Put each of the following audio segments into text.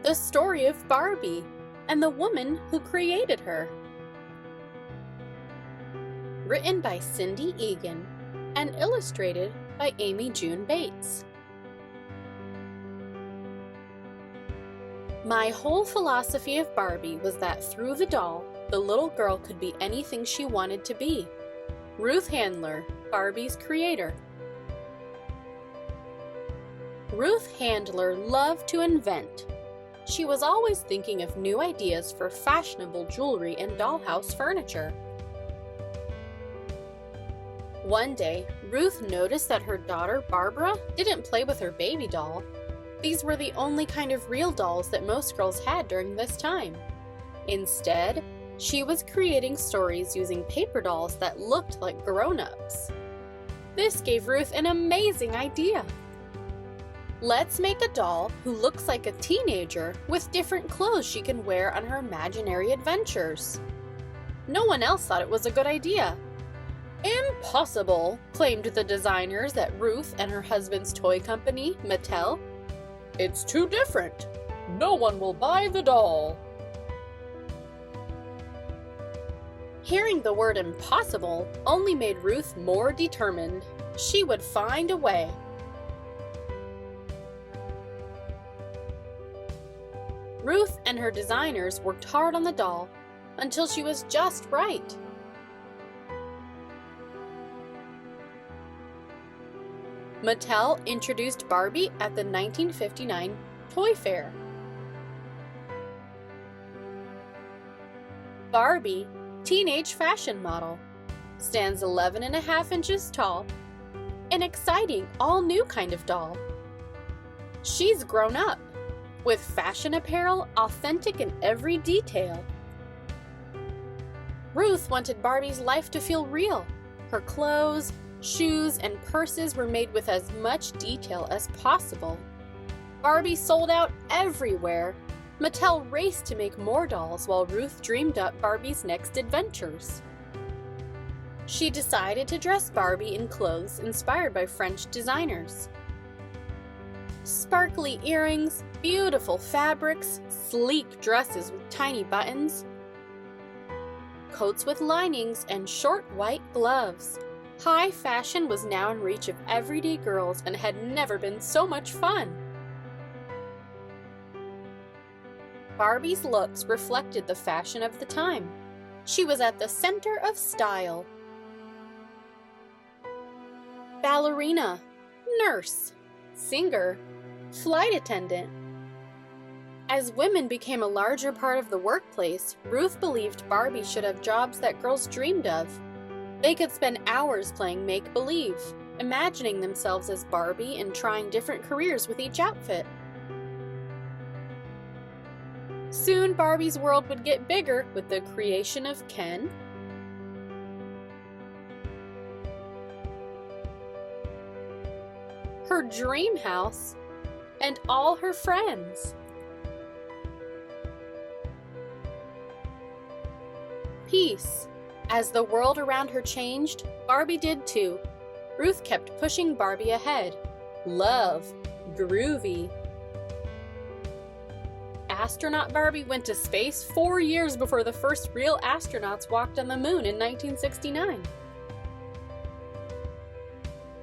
The Story of Barbie and the Woman Who Created Her. Written by Cindy Eagan and illustrated by Amy June Bates. My whole philosophy of Barbie was that through the doll, the little girl could be anything she wanted to be. Ruth Handler, Barbie's creator. Ruth Handler loved to invent. She was always thinking of new ideas for fashionable jewelry and dollhouse furniture. One day, Ruth noticed that her daughter, Barbara, didn't play with her baby doll. These were the only kind of real dolls that most girls had during this time. Instead, she was creating stories using paper dolls that looked like grown-ups. This gave Ruth an amazing idea. Let's make a doll who looks like a teenager with different clothes she can wear on her imaginary adventures. No one else thought it was a good idea. Impossible, claimed the designers at Ruth and her husband's toy company, Mattel. It's too different. No one will buy the doll. Hearing the word impossible only made Ruth more determined. She would find a way. Ruth and her designers worked hard on the doll until she was just right. Mattel introduced Barbie at the 1959 Toy Fair. Barbie, teenage fashion model, stands 11.5 inches tall, an exciting, all-new kind of doll. She's grown up, with fashion apparel authentic in every detail. Ruth wanted Barbie's life to feel real. Her clothes, shoes, and purses were made with as much detail as possible. Barbie sold out everywhere. Mattel raced to make more dolls while Ruth dreamed up Barbie's next adventures. She decided to dress Barbie in clothes inspired by French designers. Sparkly earrings, beautiful fabrics, sleek dresses with tiny buttons, coats with linings, and short white gloves. High fashion was now in reach of everyday girls and had never been so much fun. Barbie's looks reflected the fashion of the time. She was at the center of style. Ballerina, nurse, singer, flight attendant. As women became a larger part of the workplace, Ruth believed Barbie should have jobs that girls dreamed of. They could spend hours playing make-believe, imagining themselves as Barbie and trying different careers with each outfit. Soon, Barbie's world would get bigger with the creation of Ken, her dream house, and all her friends. Peace. As the world around her changed, Barbie did too. Ruth kept pushing Barbie ahead. Love. Groovy. Astronaut Barbie went to space 4 years before the first real astronauts walked on the moon in 1969.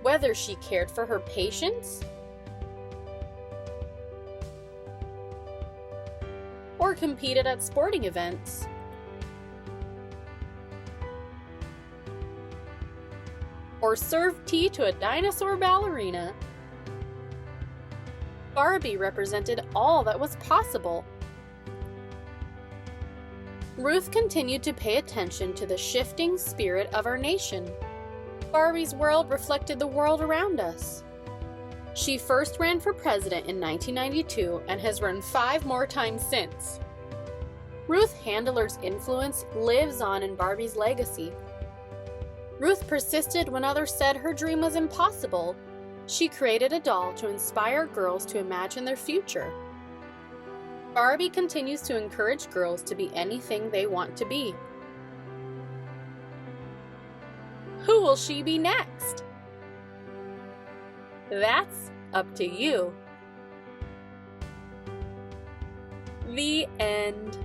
Whether she cared for her patients or competed at sporting events, or served tea to a dinosaur ballerina, Barbie represented all that was possible. Ruth continued to pay attention to the shifting spirit of our nation. Barbie's world reflected the world around us. She first ran for president in 1992 and has run 5 more times since. Ruth Handler's influence lives on in Barbie's legacy. Ruth persisted when others said her dream was impossible. She created a doll to inspire girls to imagine their future. Barbie continues to encourage girls to be anything they want to be. Who will she be next? That's up to you. The end.